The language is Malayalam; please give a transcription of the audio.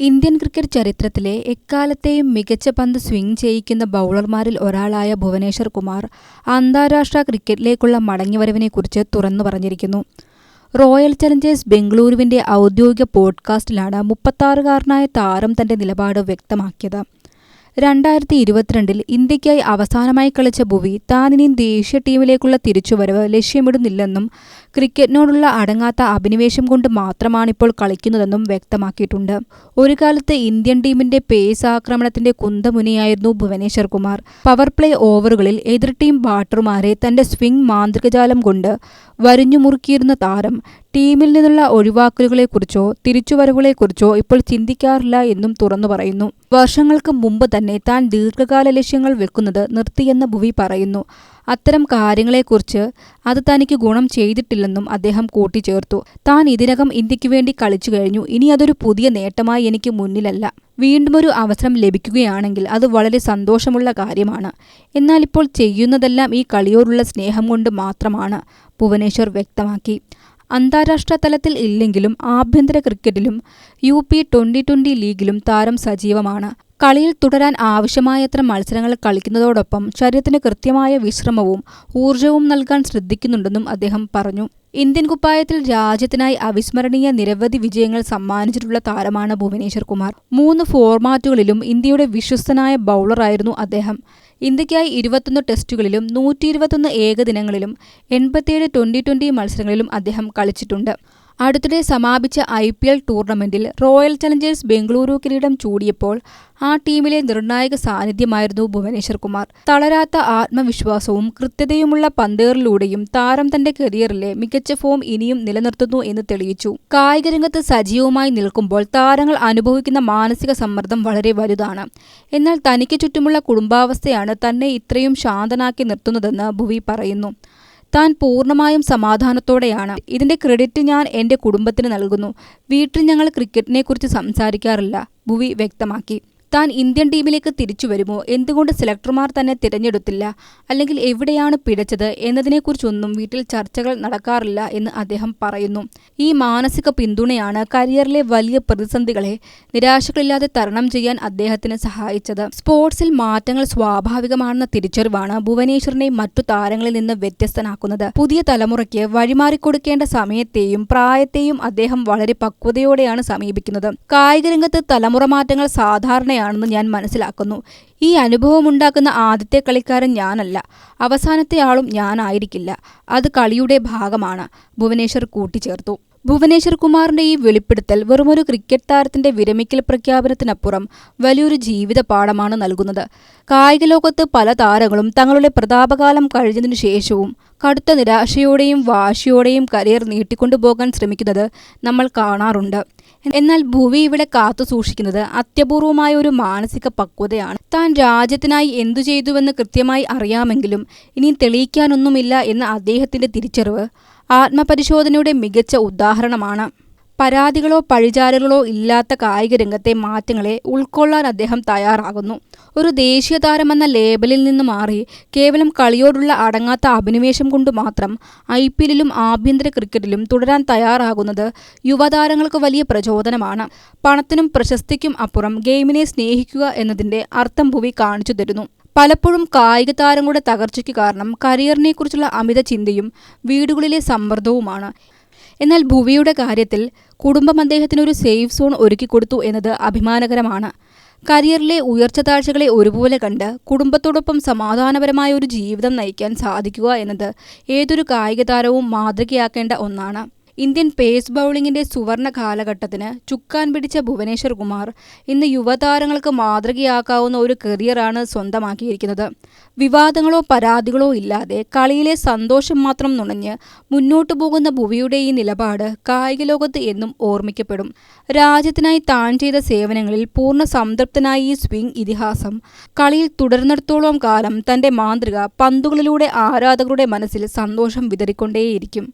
ഇന്ത്യൻ ക്രിക്കറ്റ് ചരിത്രത്തിലെ എക്കാലത്തെയും മികച്ച പന്ത് സ്വിംഗ് ചെയ്യിക്കുന്ന ബൗളർമാരിൽ ഒരാളായ ഭുവനേശ്വർ കുമാർ അന്താരാഷ്ട്ര ക്രിക്കറ്റിലേക്കുള്ള മടങ്ങിവരവിനെക്കുറിച്ച് തുറന്നു പറഞ്ഞിരിക്കുന്നു. റോയൽ ചലഞ്ചേഴ്സ് ബെംഗളൂരുവിന്റെ ഔദ്യോഗിക പോഡ്കാസ്റ്റിലാണ് 36-കാരനായ താരം തന്റെ നിലപാട് വ്യക്തമാക്കിയത്. 2022 ഇന്ത്യയ്ക്കായി അവസാനമായി കളിച്ച ഭുവി താനിനി ദേശീയ ടീമിലേക്കുള്ള തിരിച്ചുവരവ് ലക്ഷ്യമിടുന്നില്ലെന്നും ക്രിക്കറ്റിനോടുള്ള അടങ്ങാത്ത അഭിനിവേശം കൊണ്ട് മാത്രമാണിപ്പോൾ കളിക്കുന്നതെന്നും വ്യക്തമാക്കിയിട്ടുണ്ട്. ഒരു കാലത്ത് ഇന്ത്യൻ ടീമിന്റെ പേസ് ആക്രമണത്തിന്റെ കുന്തമുനയായിരുന്നു ഭുവനേശ്വർ കുമാർ. പവർ പ്ലേ ഓവറുകളിൽ എതിർ ടീം ബാറ്റർമാരെ തന്റെ സ്വിംഗ് മാന്ത്രികജാലം കൊണ്ട് വരിഞ്ഞുമുറുക്കിയിരുന്ന താരം ടീമിൽ നിന്നുള്ള ഒഴിവാക്കലുകളെക്കുറിച്ചോ തിരിച്ചുവരവുകളെക്കുറിച്ചോ ഇപ്പോൾ ചിന്തിക്കാറില്ല എന്നും തുറന്നു പറയുന്നു. വർഷങ്ങൾക്ക് മുമ്പ് തന്നെ താൻ ദീർഘകാല ലക്ഷ്യങ്ങൾ വെക്കുന്നത് നിർത്തിയെന്ന് ഭുവി പറയുന്നു. അത്തരം കാര്യങ്ങളെക്കുറിച്ച് അത് തനിക്ക് ഗുണം ചെയ്തിട്ടില്ലെന്നും അദ്ദേഹം കൂട്ടിച്ചേർത്തു. താൻ ഇതിനകം ഇന്ത്യക്ക് വേണ്ടി കളിച്ചു കഴിഞ്ഞു. ഇനി അതൊരു പുതിയ നേട്ടമായി എനിക്ക് മുന്നിലല്ല. വീണ്ടുമൊരു അവസരം ലഭിക്കുകയാണെങ്കിൽ അത് വളരെ സന്തോഷമുള്ള കാര്യമാണ്. എന്നാൽ ഇപ്പോൾ ചെയ്യുന്നതെല്ലാം ഈ കളിയോടുള്ള സ്നേഹം കൊണ്ട് മാത്രമാണ്, ഭുവനേശ്വർ വ്യക്തമാക്കി. അന്താരാഷ്ട്ര തലത്തിൽ ഇല്ലെങ്കിലും ആഭ്യന്തര ക്രിക്കറ്റിലും UP T20 ലീഗിലും താരം സജീവമാണ്. കളിയിൽ തുടരാൻ ആവശ്യമായത്ര മത്സരങ്ങൾ കളിക്കുന്നതോടൊപ്പം ശരീരത്തിന് കൃത്യമായ വിശ്രമവും ഊർജവും നൽകാൻ ശ്രദ്ധിക്കുന്നുണ്ടെന്നും അദ്ദേഹം പറഞ്ഞു. ഇന്ത്യൻ കുപ്പായത്തിൽ രാജ്യത്തിനായി അവിസ്മരണീയ നിരവധി വിജയങ്ങൾ സമ്മാനിച്ചിട്ടുള്ള താരമാണ് ഭുവനേശ്വർ കുമാർ. 3 ഫോർമാറ്റുകളിലും ഇന്ത്യയുടെ വിശ്വസ്തനായ ബൗളറായിരുന്നു അദ്ദേഹം. ഇന്ത്യയ്ക്കായി 21 ടെസ്റ്റുകളിലും 121 ഏകദിനങ്ങളിലും 87 T20 മത്സരങ്ങളിലും അദ്ദേഹം കളിച്ചിട്ടുണ്ട്. അടുത്തിടെ സമാപിച്ച IPL ടൂർണമെന്റിൽ റോയൽ ചലഞ്ചേഴ്സ് ബെംഗളൂരു കിരീടം ചൂടിയപ്പോൾ ആ ടീമിലെ നിർണായക സാന്നിധ്യമായിരുന്നു ഭുവനേശ്വർ കുമാർ. തളരാത്ത ആത്മവിശ്വാസവും കൃത്യതയുമുള്ള പന്തേറിലൂടെയും താരം തന്റെ കരിയറിലെ മികച്ച ഫോം ഇനിയും നിലനിർത്തുന്നു എന്ന് തെളിയിച്ചു. കായികരംഗത്ത് സജീവമായി നിൽക്കുമ്പോൾ താരങ്ങൾ അനുഭവിക്കുന്ന മാനസിക സമ്മർദ്ദം വളരെ വലുതാണ്. എന്നാൽ തനിക്ക് ചുറ്റുമുള്ള കുടുംബാവസ്ഥയാണ് തന്നെ ഇത്രയും ശാന്തനാക്കി നിർത്തുന്നതെന്ന് ഭുവി പറയുന്നു. താൻ പൂർണ്ണമായും സമാധാനത്തോടെയാണ്. ഇതിന്റെ ക്രെഡിറ്റ് ഞാൻ എന്റെ കുടുംബത്തിന് നൽകുന്നു. വീട്ടിൽ ഞങ്ങൾ ക്രിക്കറ്റിനെക്കുറിച്ച് സംസാരിക്കാറില്ല, ഭുവി വ്യക്തമാക്കി. താൻ ഇന്ത്യൻ ടീമിലേക്ക് തിരിച്ചു വരുമോ, എന്തുകൊണ്ട് സെലക്ടർമാർ തന്നെ തിരഞ്ഞെടുത്തില്ല, അല്ലെങ്കിൽ എവിടെയാണ് പിഴച്ചത് എന്നതിനെക്കുറിച്ചൊന്നും വീട്ടിൽ ചർച്ചകൾ നടക്കാറില്ല എന്ന് അദ്ദേഹം പറയുന്നു. ഈ മാനസിക പിന്തുണയാണ് കരിയറിലെ വലിയ പ്രതിസന്ധികളെ നിരാശകളില്ലാതെ തരണം ചെയ്യാൻ അദ്ദേഹത്തിന് സഹായിച്ചത്. സ്പോർട്സിൽ മാറ്റങ്ങൾ സ്വാഭാവികമാണെന്ന തിരിച്ചറിവാണ് ഭുവനേശ്വറിനെ മറ്റു താരങ്ങളിൽ നിന്ന് വ്യത്യസ്തനാക്കുന്നത്. പുതിയ തലമുറയ്ക്ക് വഴിമാറിക്കൊടുക്കേണ്ട സമയത്തെയും പ്രായത്തെയും അദ്ദേഹം വളരെ പക്വതയോടെയാണ് സമീപിക്കുന്നത്. കായികരംഗത്ത് തലമുറ മാറ്റങ്ങൾ സാധാരണ ണെന്ന് ഞാൻ മനസ്സിലാക്കുന്നു. ഈ അനുഭവമുണ്ടാക്കുന്ന ആദ്യത്തെ കളിക്കാരൻ ഞാനല്ല, അവസാനത്തെ ആളും ഞാനായിരിക്കില്ല. അത് കളിയുടെ ഭാഗമാണ്, ഭുവനേശ്വർ കൂട്ടിച്ചേർത്തു. ഭുവനേശ്വർ കുമാറിന്റെ ഈ വെളിപ്പെടുത്തൽ വെറുമൊരു ക്രിക്കറ്റ് താരത്തിന്റെ വിരമിക്കൽ പ്രഖ്യാപനത്തിനപ്പുറം വലിയൊരു ജീവിത പാഠമാണ് നൽകുന്നത്. കായിക ലോകത്ത് പല താരങ്ങളും തങ്ങളുടെ പ്രതാപകാലം കഴിഞ്ഞതിനു ശേഷവും കടുത്ത നിരാശയോടെയും വാശിയോടെയും കരിയർ നീട്ടിക്കൊണ്ടുപോകാൻ ശ്രമിക്കുന്നത് നമ്മൾ കാണാറുണ്ട്. എന്നാൽ ഭുവി ഇവിടെ കാത്തു സൂക്ഷിക്കുന്നത് അത്യപൂർവമായ ഒരു മാനസിക പക്വതയാണ്. താൻ രാജ്യത്തിനായി എന്തു ചെയ്തുവെന്ന് കൃത്യമായി അറിയാമെങ്കിലും ഇനിയും തെളിയിക്കാനൊന്നുമില്ല എന്ന അദ്ദേഹത്തിന്റെ തിരിച്ചറിവ് ആത്മപരിശോധനയുടെ മികച്ച ഉദാഹരണമാണ്. പരാതികളോ പഴിചാരലുകളോ ഇല്ലാത്ത കായിക രംഗത്തെ മാറ്റങ്ങളെ ഉൾക്കൊള്ളാൻ അദ്ദേഹം തയ്യാറാകുന്നു. ഒരു ദേശീയ താരമെന്ന ലേബലിൽ നിന്ന് മാറി കേവലം കളിയോടുള്ള അടങ്ങാത്ത അഭിനിവേശം കൊണ്ട് മാത്രം IPLലും ആഭ്യന്തര ക്രിക്കറ്റിലും തുടരാൻ തയ്യാറാകുന്നത് യുവതാരങ്ങൾക്ക് വലിയ പ്രചോദനമാണ്. പണത്തിനും പ്രശസ്തിക്കും അപ്പുറം ഗെയിമിനെ സ്നേഹിക്കുക എന്നതിന്റെ അർത്ഥം ഭുവി കാണിച്ചു തരുന്നു. പലപ്പോഴും കായിക താരങ്ങളുടെ തകർച്ചയ്ക്ക് കാരണം കരിയറിനെക്കുറിച്ചുള്ള അമിത ചിന്തയും വീടുകളിലെ സമ്മർദ്ദവുമാണ്. എന്നാൽ ഭുവിയുടെ കാര്യത്തിൽ കുടുംബം അദ്ദേഹത്തിന് ഒരു സേഫ് സോൺ ഒരുക്കിക്കൊടുത്തു എന്നത് അഭിമാനകരമാണ്. കരിയറിലെ ഉയർച്ച താഴ്ചകളെ ഒരുപോലെ കണ്ട് കുടുംബത്തോടൊപ്പം സമാധാനപരമായ ഒരു ജീവിതം നയിക്കാൻ സാധിക്കുക എന്നത് ഏതൊരു കായിക താരവും മാതൃകയാക്കേണ്ട ഒന്നാണ്. ഇന്ത്യൻ പേസ് ബൗളിങ്ങിന്റെ സുവർണ കാലഘട്ടത്തിന് ചുക്കാൻ പിടിച്ച ഭുവനേശ്വർ കുമാർ ഇന്ന് യുവതാരങ്ങൾക്ക് മാതൃകയാക്കാവുന്ന ഒരു കരിയറാണ് സ്വന്തമാക്കിയിരിക്കുന്നത്. വിവാദങ്ങളോ പരാതികളോ ഇല്ലാതെ കളിയിലെ സന്തോഷം മാത്രം നുണഞ്ഞ് മുന്നോട്ടു പോകുന്ന ഭുവിയുടെ ഈ നിലപാട് കായിക ലോകത്ത് എന്നും ഓർമ്മിക്കപ്പെടും. രാജ്യത്തിനായി താൻ ചെയ്ത സേവനങ്ങളിൽ പൂർണ്ണ സംതൃപ്തനായ ഈ സ്വിംഗ് ഇതിഹാസം കളിയിൽ തുടരുന്നിടത്തോളം കാലം തന്റെ മാന്ത്രിക പന്തുകളിലൂടെ ആരാധകരുടെ മനസ്സിൽ സന്തോഷം വിതറിക്കൊണ്ടേയിരിക്കും.